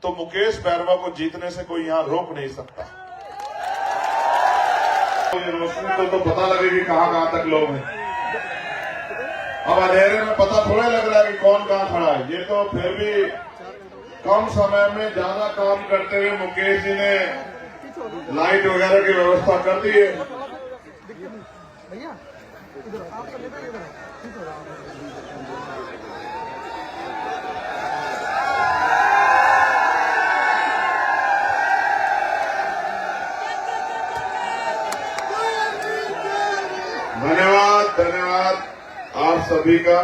तो मुकेश बैरवा को जीतने से कोई यहां रोक नहीं सकता। ये रोशनी तो पता लगे कि कहां तक लोग हैं। अब अंधेरे में पता थोड़ा लग रहा है कि कौन कहां खड़ा है। ये तो फिर भी कम समय में ज्यादा काम करते हुए मुकेश जी ने लाइट वगैरह की व्यवस्था कर दी है। धन्यवाद आप सभी का।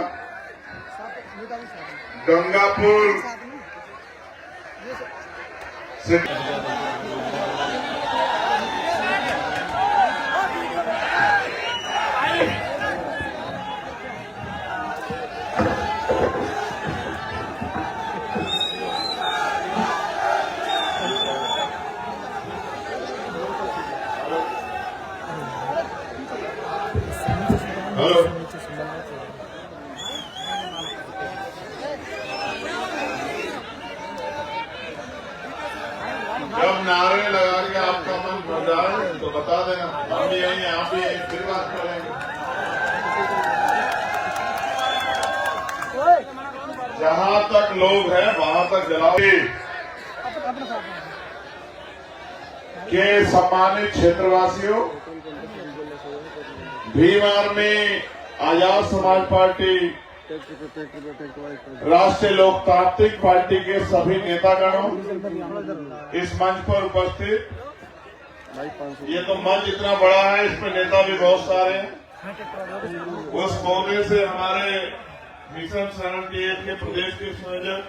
गंगापुर से हेलो, जब नारे लगा के आपका मन भर जाए तो बता देना, हम भी यही हैं, आप भी यही, फिर बात करेंगे। जहां तक लोग हैं वहां तक जलाओ। के सम्मानित क्षेत्रवासियों, भीम आर्मी, आजाद समाज पार्टी, राष्ट्रीय लोकतांत्रिक पार्टी के सभी नेतागणों, इस मंच पर उपस्थित, ये तो मंच इतना बड़ा है, इसमें नेता भी बहुत सारे हैं। उस कोने से हमारे मिशन 78 के प्रदेश के संयोजक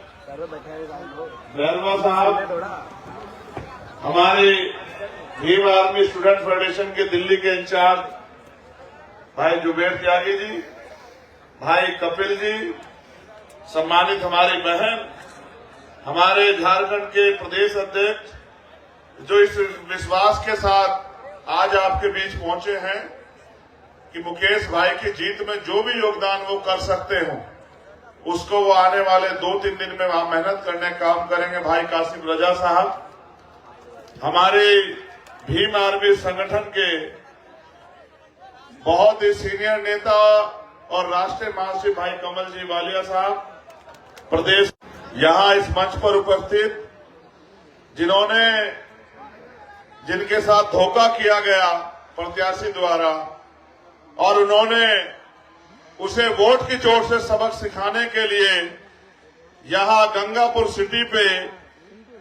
बैरवा साहब, हमारे भीम आर्मी स्टूडेंट फेडरेशन के दिल्ली के इंचार्ज भाई जुबेर त्यागी जी, भाई कपिल जी, सम्मानित हमारी बहन, हमारे झारखंड के प्रदेश अध्यक्ष, जो इस विश्वास के साथ आज आपके बीच पहुंचे हैं कि मुकेश भाई की जीत में जो भी योगदान वो कर सकते हो, उसको वो आने वाले 2-3 दिन में वहां मेहनत करने का काम करेंगे। भाई कासिम रजा साहब, हमारे भीम आर्मी संगठन के बहुत ही सीनियर नेता और राष्ट्रीय महासचिव भाई कमल जी वालिया साहब, प्रदेश यहां इस मंच पर उपस्थित, जिनके साथ धोखा किया गया प्रत्याशी द्वारा और उन्होंने उसे वोट की चोट से सबक सिखाने के लिए यहां गंगापुर सिटी पे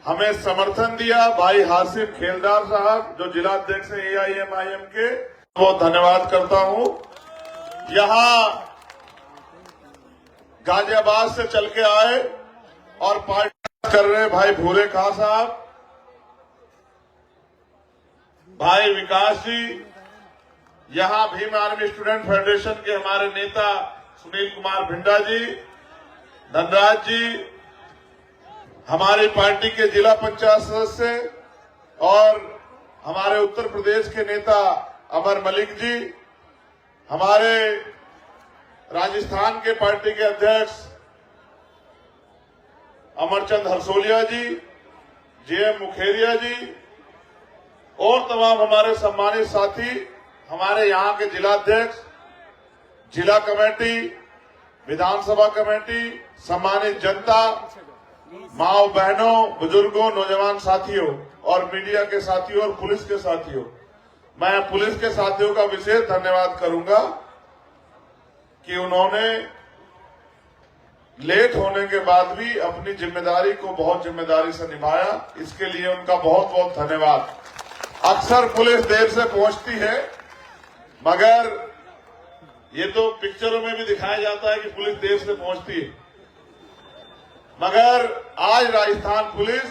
हमें समर्थन दिया। भाई हासिम खेलदार साहब, जो जिलाध्यक्ष है AIMIM के, बहुत धन्यवाद करता हूं। यहां गाजियाबाद से चल के आए और पार्टी कर रहे भाई भूरे खां साहब, भाई विकास जी, यहां भीम आर्मी स्टूडेंट फेडरेशन के हमारे नेता सुनील कुमार भिंडा जी, धनराज जी, हमारी पार्टी के जिला पंचायत सदस्य और हमारे उत्तर प्रदेश के नेता अमर मलिक जी, हमारे राजस्थान के पार्टी के अध्यक्ष अमरचंद हरसोलिया जी, JM मुखेरिया जी और तमाम हमारे सम्मानित साथी, हमारे यहाँ के जिलाध्यक्ष, जिला कमेटी, विधानसभा कमेटी, सम्मानित जनता, माओ बहनों, बुजुर्गों, नौजवान साथियों और मीडिया के साथियों और पुलिस के साथियों, मैं पुलिस के साथियों का विशेष धन्यवाद करूंगा कि उन्होंने लेट होने के बाद भी अपनी जिम्मेदारी को बहुत जिम्मेदारी से निभाया। इसके लिए उनका बहुत बहुत धन्यवाद। अक्सर पुलिस देर से पहुंचती है, मगर ये तो पिक्चरों में भी दिखाया जाता है कि पुलिस देर से पहुंचती है, मगर आज राजस्थान पुलिस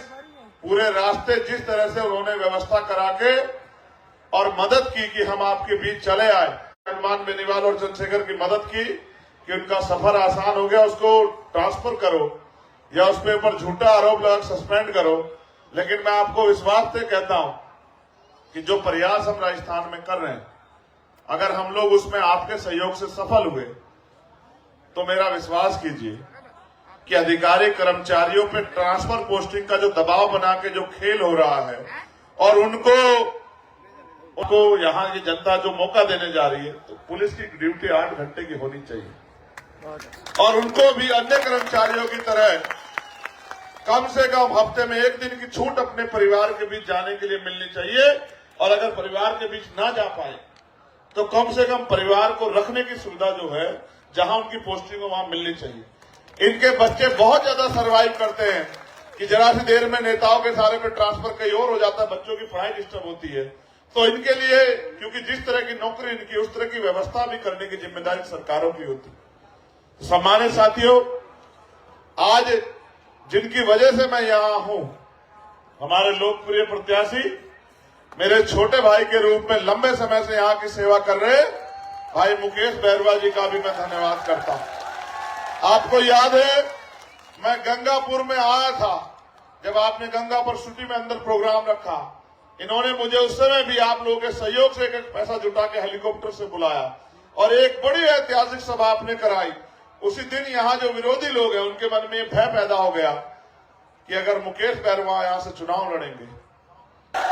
पूरे रास्ते जिस तरह से उन्होंने व्यवस्था करा के और मदद की कि हम आपके बीच चले आए, हनुमान बेनीवाल और चंद्रशेखर की मदद की कि उनका सफर आसान हो गया, उसको ट्रांसफर करो या उस पे ऊपर झूठा आरोप लगा सस्पेंड करो। लेकिन मैं आपको विश्वास से कहता हूं कि जो प्रयास हम राजस्थान में कर रहे हैं, अगर हम लोग उसमें आपके सहयोग से सफल हुए तो मेरा विश्वास कीजिए कि अधिकारी कर्मचारियों पे ट्रांसफर पोस्टिंग का जो दबाव बना के जो खेल हो रहा है और उनको यहाँ की जनता जो मौका देने जा रही है, तो पुलिस की ड्यूटी 8 घंटे की होनी चाहिए और उनको भी अन्य कर्मचारियों की तरह कम से कम हफ्ते में 1 दिन की छूट अपने परिवार के बीच जाने के लिए मिलनी चाहिए। और अगर परिवार के बीच ना जा पाए तो कम से कम परिवार को रखने की सुविधा जो है, जहां उनकी पोस्टिंग हो वहां मिलनी चाहिए। इनके बच्चे बहुत ज्यादा सर्वाइव करते हैं कि जरा सी देर में नेताओं के सारे पे ट्रांसफर कहीं और हो जाता है, बच्चों की पढ़ाई डिस्टर्ब होती है। तो इनके लिए, क्योंकि जिस तरह की नौकरी इनकी, उस तरह की व्यवस्था भी करने की जिम्मेदारी सरकारों की होती है। सम्मानित साथियों, आज जिनकी वजह से मैं यहां हूं, हमारे लोकप्रिय प्रत्याशी, मेरे छोटे भाई के रूप में लंबे समय से यहां की सेवा कर रहे भाई मुकेश बैरवा जी का भी मैं धन्यवाद करता हूं। आपको याद है, मैं गंगापुर में आया था जब आपने गंगापुर सिटी में अंदर प्रोग्राम रखा। इन्होंने मुझे उस समय भी आप लोगों के सहयोग से एक पैसा जुटा के हेलीकॉप्टर से बुलाया और एक बड़ी ऐतिहासिक सभा आपने कराई। उसी दिन यहाँ जो विरोधी लोग हैं उनके मन में भय पैदा हो गया कि अगर मुकेश बैरवा यहाँ से चुनाव लड़ेंगे।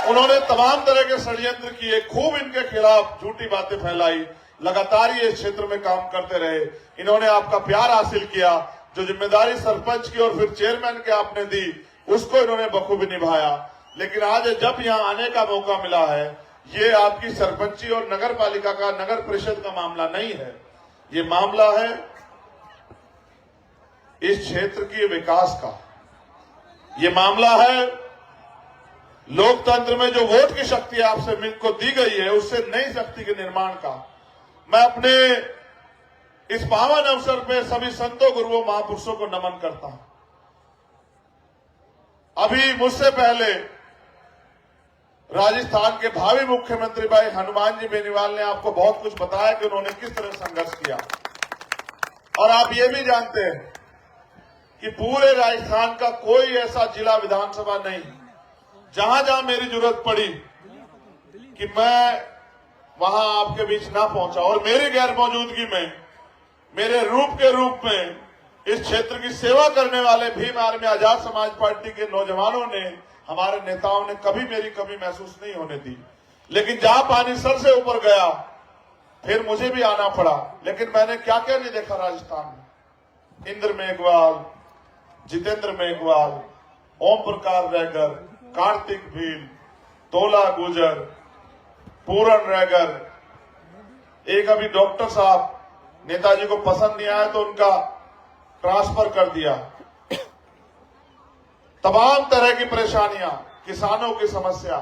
उन्होंने तमाम तरह के षड्यंत्र किए, खूब इनके खिलाफ झूठी बातें फैलाई, लगातार ये इस क्षेत्र में काम करते रहे। इन्होंने आपका प्यार हासिल किया, जो जिम्मेदारी सरपंच की और फिर चेयरमैन के आपने दी, उसको इन्होंने बखूबी निभाया। लेकिन आज जब यहाँ आने का मौका मिला है, ये आपकी सरपंची और नगर पालिका का, नगर परिषद का मामला नहीं है, ये मामला है इस क्षेत्र के विकास का। ये मामला है लोकतंत्र में जो वोट की शक्ति आपसे को दी गई है, उससे नई शक्ति के निर्माण का। मैं अपने इस पावन अवसर पे सभी संतों, गुरुओं, महापुरुषों को नमन करता हूं। अभी मुझसे पहले राजस्थान के भावी मुख्यमंत्री भाई हनुमान जी बेनीवाल ने आपको बहुत कुछ बताया कि उन्होंने किस तरह संघर्ष किया। और आप ये भी जानते हैं कि पूरे राजस्थान का कोई ऐसा जिला विधानसभा नहीं जहां जहां मेरी जरूरत पड़ी कि मैं वहां आपके बीच ना पहुंचा। और मेरी गैर मौजूदगी में, मेरे रूप के रूप में इस क्षेत्र की सेवा करने वाले भीम आर्मी आजाद समाज पार्टी के नौजवानों ने, हमारे नेताओं ने कभी मेरी कमी महसूस नहीं होने दी। लेकिन जहां पानी सर से ऊपर गया फिर मुझे भी आना पड़ा। लेकिन मैंने क्या क्या नहीं देखा राजस्थान में। इंद्र मेघवाल, जितेंद्र मेघवाल, ओम प्रकाश रैगर, कार्तिक भील, तोला गुजर, पूरन रैगर, एक अभी डॉक्टर साहब, नेताजी को पसंद नहीं आया तो उनका ट्रांसफर कर दिया। तमाम तरह की परेशानियां, किसानों की समस्या,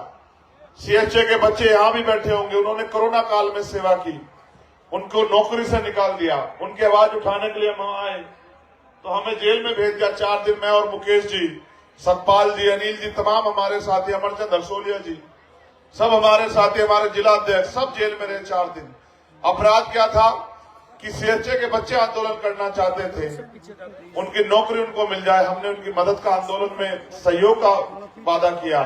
सीएचए के बच्चे यहां भी बैठे होंगे, उन्होंने कोरोना काल में सेवा की, उनको नौकरी से निकाल दिया। उनकी आवाज उठाने के लिए हम आए तो हमें जेल में भेज दिया 4 दिन। मैं और मुकेश जी, सतपाल जी, अनिल जी, तमाम हमारे साथी, अमरचंद हरसोलिया जी, सब हमारे साथी, हमारे जिला अध्यक्ष, सब जेल में रहे 4 दिन। अपराध क्या था कि सीएचए के बच्चे आंदोलन करना चाहते थे, उनकी नौकरी उनको मिल जाए। हमने उनकी मदद का, आंदोलन में सहयोग का वादा किया।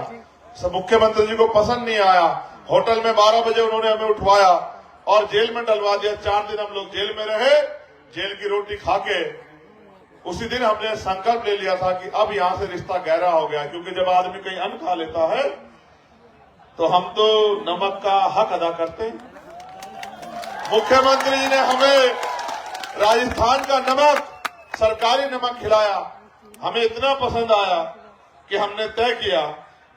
सब मुख्यमंत्री जी को पसंद नहीं आया। होटल में 12 बजे उन्होंने हमें उठवाया और जेल में डलवा दिया। 4 दिन हम लोग जेल में रहे, जेल की रोटी खा के। उसी दिन हमने संकल्प ले लिया था कि अब यहां से रिश्ता गहरा हो गया, क्योंकि जब आदमी कहीं अन्न खा लेता है तो हम तो नमक का हक अदा करते हैं। मुख्यमंत्री जी ने हमें राजस्थान का नमक, सरकारी नमक खिलाया। हमें इतना पसंद आया कि हमने तय किया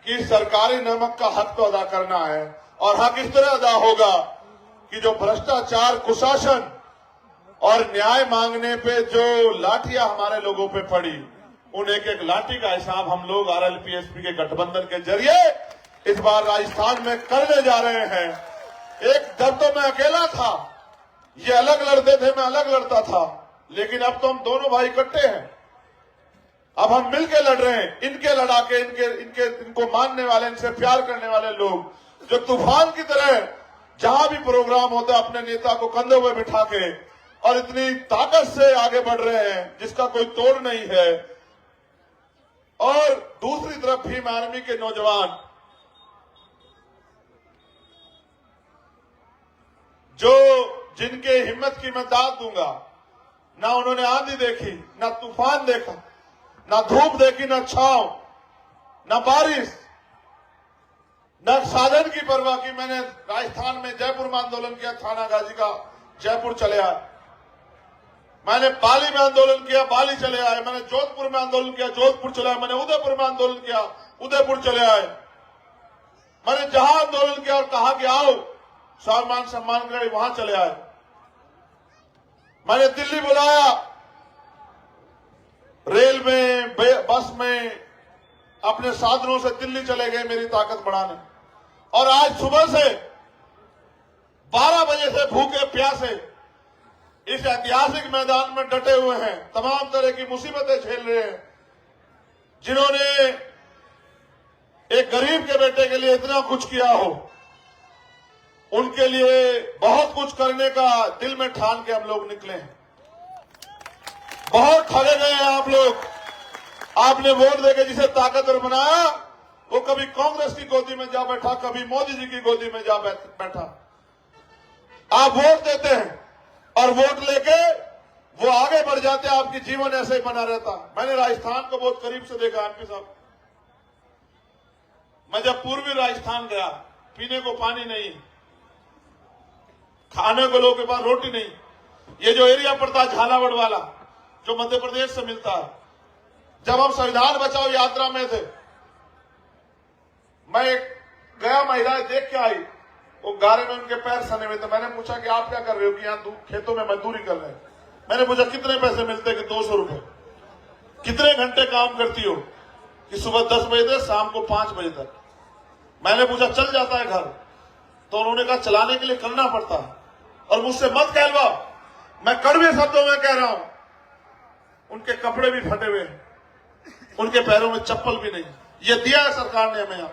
कि सरकारी नमक का हक तो अदा करना है। और हक इस तरह अदा होगा कि जो भ्रष्टाचार, कुशासन और न्याय मांगने पे जो लाठियां हमारे लोगों पे पड़ी, उन एक एक लाठी का हिसाब हम लोग आरएलपीएसपी के गठबंधन के जरिए इस बार राजस्थान में करने जा रहे हैं। एक जब तो मैं अकेला था, ये अलग लड़ते थे, मैं अलग लड़ता था, लेकिन अब तो हम दोनों भाई इकट्ठे हैं। अब हम मिलके लड़ रहे हैं। इनके लड़ाके, इनको मानने वाले, इनसे प्यार करने वाले लोग जो तूफान की तरह जहां भी प्रोग्राम होता है अपने नेता को कंधे में बिठा के और इतनी ताकत से आगे बढ़ रहे हैं जिसका कोई तोड़ नहीं है। और दूसरी तरफ भीम आर्मी के नौजवान जो, जिनके हिम्मत की मैं दाद दूंगा, ना उन्होंने आंधी देखी, ना तूफान देखा, ना धूप देखी, ना छांव, ना बारिश, न साधन की परवाह की। मैंने राजस्थान में जयपुर में आंदोलन किया, थाना गाजी का, जयपुर चले आए। मैंने पाली में आंदोलन किया, पाली चले आए। मैंने जोधपुर में आंदोलन किया, जोधपुर चले आए। मैंने उदयपुर में आंदोलन किया, उदयपुर चले आए। मैंने जहां आंदोलन किया और कहा कि आओ स्वाभिमान सम्मान करें, वहां चले आए। मैंने दिल्ली बुलाया, रेल में, बस में, अपने साधनों से दिल्ली चले गए मेरी ताकत बढ़ाने। और आज सुबह से 12 बजे से भूखे प्यासे इस ऐतिहासिक मैदान में डटे हुए हैं। तमाम तरह की मुसीबतें झेल रहे हैं। जिन्होंने एक गरीब के बेटे के लिए इतना कुछ किया हो, उनके लिए बहुत कुछ करने का दिल में ठान के हम लोग निकले हैं। बहुत ठगे गए हैं आप लोग। आपने वोट देके जिसे ताकतवर बनाया, वो कभी कांग्रेस की गोदी में जा बैठा, कभी मोदी जी की गोदी में जा बैठा। आप वोट देते हैं और वोट लेके वो आगे बढ़ जाते हैं, आपकी जीवन ऐसे ही बना रहता। मैंने राजस्थान को बहुत करीब से देखा एमपी साहब। मैं जब पूर्वी राजस्थान गया, पीने को पानी नहीं, खाने को लोगों के पास रोटी नहीं। ये जो एरिया पड़ता है झालावाड़ वाला, जो मध्य प्रदेश से मिलता है, जब हम संविधान बचाओ यात्रा में थे, मैं गया, महिलाएं देख के आई, वो गारे में उनके पैर सने हुए थे। मैंने पूछा कि आप क्या कर रहे हो? कि यहाँ खेतों में मजदूरी कर रहे हैं। मैंने पूछा कितने पैसे मिलते? कि 200 रुपए। कितने घंटे काम करती हो? कि सुबह 10 बजे से शाम को 5 बजे तक। मैंने पूछा चल जाता है घर? तो उन्होंने कहा चलाने के लिए करना पड़ता है। और मुझसे मत कहलवाओ, मैं कड़वे शब्दों में कह रहा हूं, उनके कपड़े भी फटे हुए हैं, उनके पैरों में चप्पल भी नहीं। ये दिया है सरकार ने हमें। यहां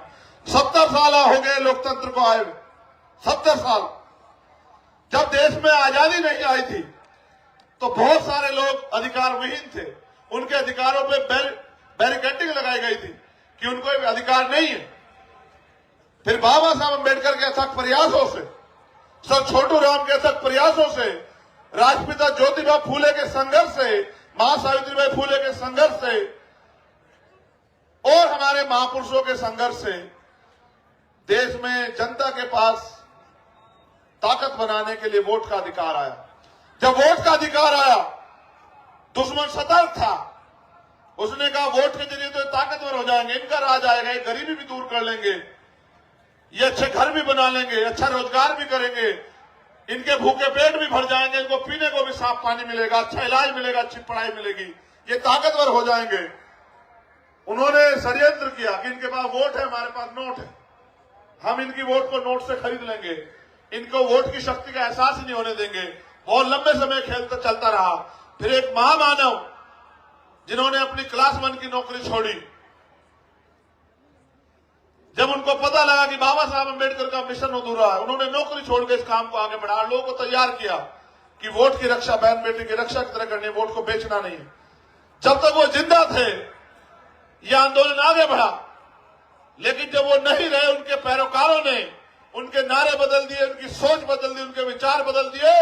70 साल हो गए लोकतंत्र को आए, 70 साल। जब देश में आजादी नहीं आई थी तो बहुत सारे लोग अधिकार विहीन थे। उनके अधिकारों पे बैरिकेडिंग लगाई गई थी कि उनको अधिकार नहीं है। फिर बाबा साहब अम्बेडकर के अथक प्रयासों से, सर छोटू राम के अथक प्रयासों से, राष्ट्रपिता ज्योतिबा फूले के संघर्ष से, महासावित्रीबाई फूले के संघर्ष से और हमारे महापुरुषों के संघर्ष से देश में जनता के पास ताकत बनाने के लिए वोट का अधिकार आया। जब वोट का अधिकार आया, दुश्मन सतर्क था। उसने कहा वोट के जरिए तो ताकतवर हो जाएंगे, इनका राज आएगा, ये गरीबी भी दूर कर लेंगे, ये अच्छे घर भी बना लेंगे, अच्छा रोजगार भी करेंगे, इनके भूखे पेट भी भर जाएंगे, इनको पीने को भी साफ पानी मिलेगा, अच्छा इलाज मिलेगा, अच्छी पढ़ाई मिलेगी, ये ताकतवर हो जाएंगे। उन्होंने षड्यंत्र किया कि इनके पास वोट है, हमारे पास नोट है, हम इनकी वोट को नोट से खरीद लेंगे, इनको वोट की शक्ति का एहसास ही नहीं होने देंगे। बहुत लंबे समय खेल चलता रहा। फिर एक महामानव जिन्होंने अपनी क्लास 1 की नौकरी छोड़ी, जब उनको पता लगा कि बाबा साहब अम्बेडकर का मिशन अधूरा है, उन्होंने नौकरी छोड़ के इस काम को आगे बढ़ा, लोगों को तैयार किया कि वोट की रक्षा बहन बेटी की रक्षा की तरह करनी है, वोट को बेचना नहीं है। जब तक वो जिंदा थे यह आंदोलन आगे बढ़ा, लेकिन जब वो नहीं रहे, उनके पैरोकारों ने उनके नारे बदल दिए, उनकी सोच बदल दी, उनके विचार बदल दिए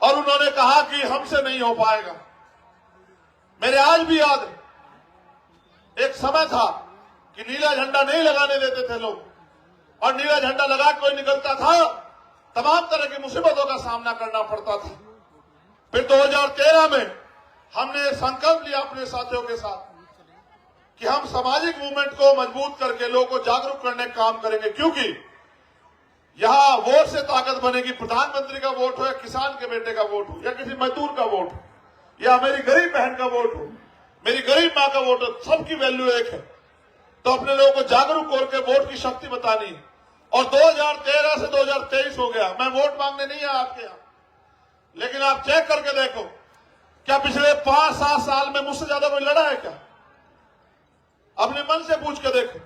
और उन्होंने कहा कि हमसे नहीं हो पाएगा। मेरे आज भी याद है, एक समय था कि नीला झंडा नहीं लगाने देते थे लोग, और नीला झंडा लगा कोई निकलता था, तमाम तरह की मुसीबतों का सामना करना पड़ता था। फिर 2013 में हमने संकल्प लिया अपने साथियों के साथ कि हम सामाजिक मूवमेंट को मजबूत करके लोगों को जागरूक करने का काम करेंगे, क्योंकि यहां वोट से ताकत बनेगी। प्रधानमंत्री का वोट हो या किसान के बेटे का वोट हो या किसी मजदूर का वोट हो या मेरी गरीब बहन का वोट हो, मेरी गरीब मां का वोट हो, सबकी वैल्यू एक है। तो अपने लोगों को जागरूक करके वोट की शक्ति बतानी है। और 2013 से 2023 हो गया, मैं वोट मांगने नहीं आया आपके यहां, लेकिन आप चेक करके देखो, क्या पिछले 5-7 साल में मुझसे ज्यादा कोई लड़ा है क्या? अपने मन से पूछ के देखो।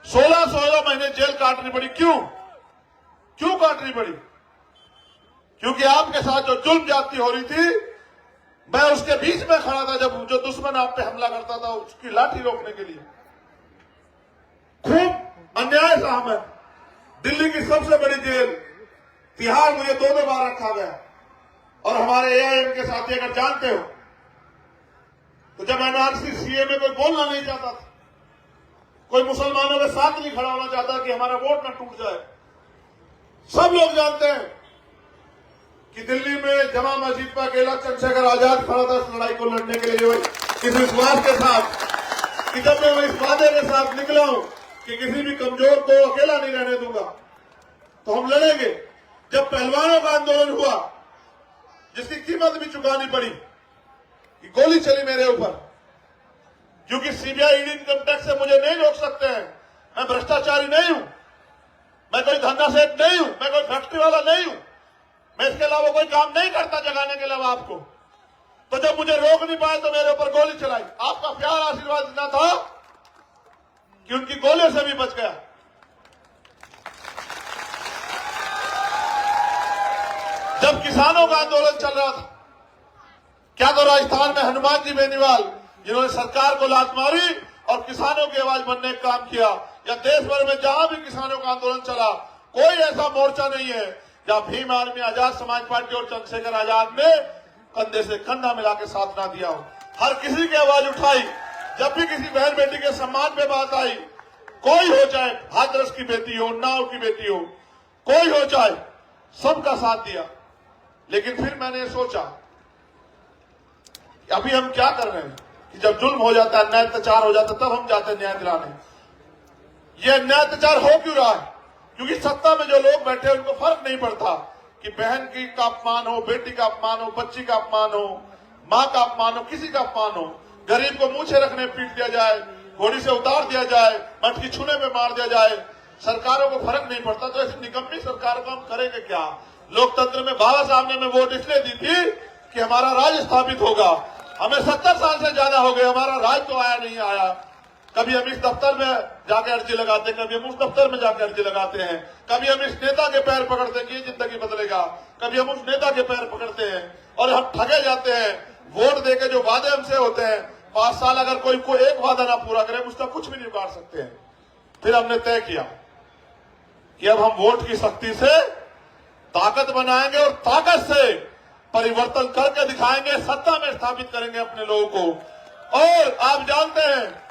16 महीने जेल काटनी पड़ी। क्यों काटनी पड़ी? क्योंकि आपके साथ जो जुल्म ज्यादती हो रही थी, मैं उसके बीच में खड़ा था। जब जो दुश्मन आप पे हमला करता था, उसकी लाठी रोकने के लिए खूब अन्याय सहा मैं। दिल्ली की सबसे बड़ी जेल तिहाड़ मुझे 2 बार रखा गया। और हमारे एआईएम के साथी अगर जानते हो, तो जब एनआरसी सीए में कोई बोलना नहीं चाहता था, कोई मुसलमानों के साथ नहीं खड़ा होना चाहता कि हमारा वोट ना टूट जाए। सब लोग जानते हैं कि दिल्ली में जमा मस्जिद पर अकेला चंद्रशेखर आजाद खड़ा था इस लड़ाई को लड़ने के लिए, इस विश्वास के साथ कि जब मैं इस वादे के साथ निकला हूं कि किसी भी कमजोर को अकेला नहीं रहने दूंगा, तो हम लड़ेंगे। जब पहलवानों का आंदोलन हुआ, जिसकी कीमत भी चुकानी पड़ी, कि गोली चली मेरे ऊपर, क्योंकि सीबीआई ईडी इनकम टैक्स से मुझे नहीं रोक सकते हैं। मैं भ्रष्टाचारी नहीं हूं, मैं कोई धंधा सेठ नहीं हूं, मैं कोई फैक्ट्री वाला नहीं हूं, मैं इसके अलावा कोई काम नहीं करता जगाने के अलावा आपको। तो जब मुझे रोक नहीं पाए तो मेरे ऊपर गोली चलाई। आपका प्यार आशीर्वाद इतना था कि उनकी गोलियों से भी बच गया। जब किसानों का आंदोलन चल रहा था, क्या तो राजस्थान में हनुमान जी बेनीवाल, जिन्होंने सरकार को लात मारी और किसानों की आवाज बनने का काम किया, या देश भर में जहां भी किसानों का आंदोलन चला, कोई ऐसा मोर्चा नहीं है जहां भीम आर्मी, आजाद समाज पार्टी और चंद्रशेखर आजाद ने कंधे से कंधा मिला के साथ ना दिया हो। हर किसी की आवाज उठाई। जब भी किसी बहन बेटी के सम्मान पे बात आई, कोई हो चाहे हाथरस की बेटी हो, उन्नाव की बेटी हो, कोई हो चाहे, सबका साथ दिया। लेकिन फिर मैंने सोचा कि अभी हम क्या कर रहे हैं कि जब जुल्म हो जाता है, अन्याय अत्याचार हो जाता है, तब हम जाते हैं न्याय दिलाने। ये अन्याय अत्याचार हो क्यों रहा है? क्योंकि सत्ता में जो लोग बैठे उनको फर्क नहीं पड़ता कि बहन की का अपमान हो, बेटी का अपमान हो, बच्ची का अपमान हो, मां का अपमान हो, किसी का अपमान हो। गरीब को मुंह रखने पीट दिया जाए, घोड़ी से उतार दिया जाए, मटकी छूने में मार दिया जाए, सरकारों को फर्क नहीं पड़ता। तो ऐसी निकम्मी सरकार को हम करेंगे क्या? लोकतंत्र में बाबा साहब ने हमें वोट इसलिए दी थी कि हमारा राज स्थापित होगा। हमें 70 साल से ज्यादा हो गए, हमारा राज तो आया नहीं आया। कभी हम इस दफ्तर में जाकर अर्जी लगाते हैं, कभी हम उस दफ्तर में जाकर अर्जी लगाते हैं, कभी हम इस नेता के पैर पकड़ते हैं कि ये जिंदगी बदलेगा, कभी हम उस नेता के पैर पकड़ते हैं और हम ठगे जाते हैं। वोट देके जो वादे हमसे होते हैं, 5 साल अगर कोई एक वादा ना पूरा करे, उसका कुछ भी नहीं उगाड़ सकते हैं। फिर हमने तय किया कि अब हम वोट की शक्ति से ताकत बनाएंगे और ताकत से परिवर्तन करके दिखाएंगे, सत्ता में स्थापित करेंगे अपने लोगों को। और आप जानते हैं,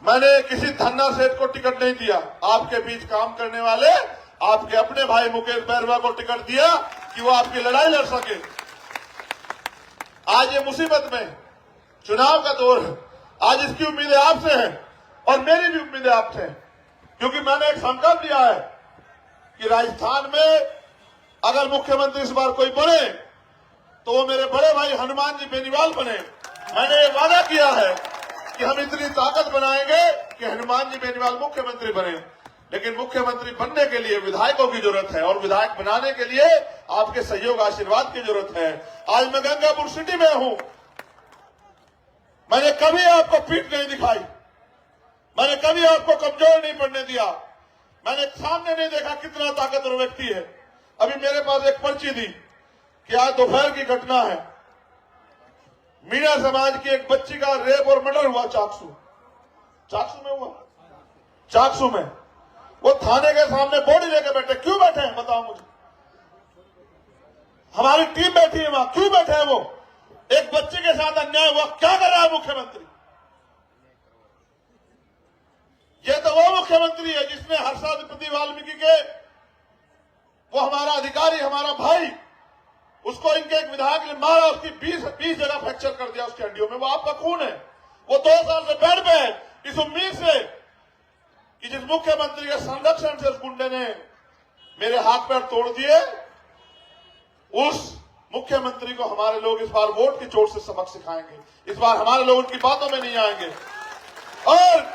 मैंने किसी धन्ना सेठ को टिकट नहीं दिया। आपके बीच काम करने वाले आपके अपने भाई मुकेश बैरवा को टिकट दिया कि वो आपकी लड़ाई लड़ सके। आज ये मुसीबत में चुनाव का दौर है, आज इसकी उम्मीदें आपसे हैं और मेरी भी उम्मीदें आपसे हैं, क्योंकि मैंने एक संकल्प लिया है कि राजस्थान में अगर मुख्यमंत्री इस बार कोई बने तो वो मेरे बड़े भाई हनुमान जी बेनीवाल बने। मैंने ये वादा किया है कि हम इतनी ताकत बनाएंगे कि हनुमान जी बेनीवाल मुख्यमंत्री बने। लेकिन मुख्यमंत्री बनने के लिए विधायकों की जरूरत है और विधायक बनाने के लिए आपके सहयोग आशीर्वाद की जरूरत है। आज मैं गंगापुर सिटी में हूं, मैंने कभी आपको पीठ नहीं दिखाई, मैंने कभी आपको कमजोर नहीं पड़ने दिया, मैंने सामने नहीं देखा कितना ताकतवर व्यक्ति है। अभी मेरे पास एक पर्ची दी कि आज दोपहर की घटना है, मीणा समाज की एक बच्ची का रेप और मर्डर हुआ चाकसू में हुआ, चाकसू में। वो थाने के सामने बॉडी लेके बैठे। क्यों बैठे हैं बताओ मुझे? हमारी टीम बैठी है वहां, क्यों बैठे हैं वो? एक बच्चे के साथ अन्याय हुआ, क्या कर रहा है मुख्यमंत्री? ये तो वो मुख्यमंत्री है जिसने हर्षाधिपति वाल्मीकि के, वो हमारा अधिकारी, हमारा भाई, उसको इनके एक विधायक ने मारा, उसकी 20 जगह फ्रैक्चर कर दिया उसके हड्डियों में। वो आपका खून है। वो 2 साल से बेड पे है इस उम्मीद से कि जिस मुख्यमंत्री के संरक्षण से उस गुंडे ने मेरे हाथ पैर तोड़ दिए, उस मुख्यमंत्री को हमारे लोग इस बार वोट की चोट से सबक सिखाएंगे। इस बार हमारे लोग उनकी बातों में नहीं आएंगे और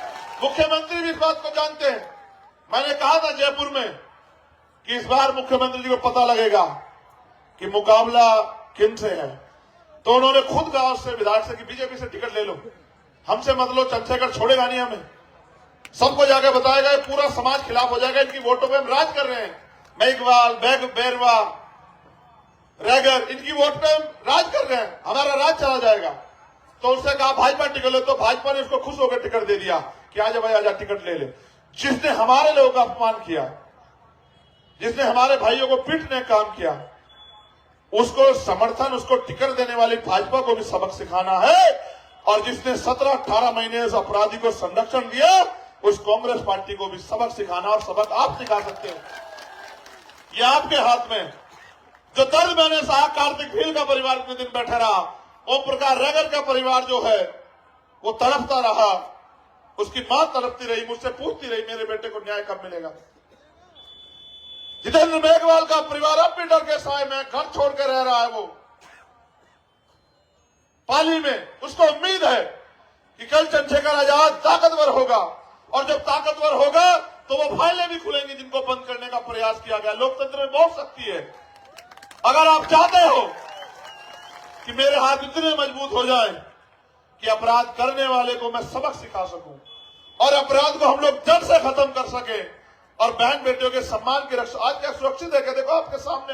मुख्यमंत्री भी इस बात को जानते हैं। मैंने कहा था जयपुर में कि इस बार मुख्यमंत्री जी को पता लगेगा कि मुकाबला किन से है। तो उन्होंने खुद कहा उससे, विधायक से, कि बीजेपी से टिकट ले लो, हमसे मत लो, चंद्रशेखर छोड़ेगा नहीं हमें। सबको जाकर बताएगा, पूरा समाज खिलाफ हो जाएगा, इनकी वोटों पे हम राज कर रहे हैं। मेघवाल, बैरवा, रैगर, इनकी वोट पे हम राज कर रहे हैं, हमारा राज चला जाएगा। तो उसने कहा भाजपा टिकट ले, तो भाजपा ने उसको खुश होकर टिकट दे दिया कि आजा भाई आजा, टिकट ले ले। जिसने हमारे लोगों का अपमान किया, जिसने हमारे भाइयों को पीटने का काम किया, उसको समर्थन, उसको टिकट देने वाली भाजपा को भी सबक सिखाना है और जिसने 17-18 महीने उस अपराधी को संरक्षण दिया, उस कांग्रेस पार्टी को भी सबक सिखाना, और सबक आप सिखा सकते हो। ये आपके हाथ में। जो दर्द मैंने सहा, कार्तिक भील का परिवार इतने दिन बैठा रहा, ओम प्रकाश रैगर का परिवार जो है वो तड़पता रहा, उसकी मां तड़पती रही, मुझसे पूछती रही मेरे बेटे को न्याय कब मिलेगा। जितेंद्र मेघवाल का परिवार अब भी डर के साए में घर छोड़ के रह रहा है, वो पाली में। उसको उम्मीद है कि कल चंद्रशेखर आजाद ताकतवर होगा, और जब ताकतवर होगा तो वो फाइलें भी खुलेंगी जिनको बंद करने का प्रयास किया गया। लोकतंत्र में बहुत शक्ति है। अगर आप चाहते हो कि मेरे हाथ इतने मजबूत हो जाए कि अपराध करने वाले को मैं सबक सिखा सकूं, और अपराध को हम लोग जड़ से खत्म कर सके, और बहन बेटियों के सम्मान की रक्षा। आज क्या सुरक्षित है क्या? देखो आपके सामने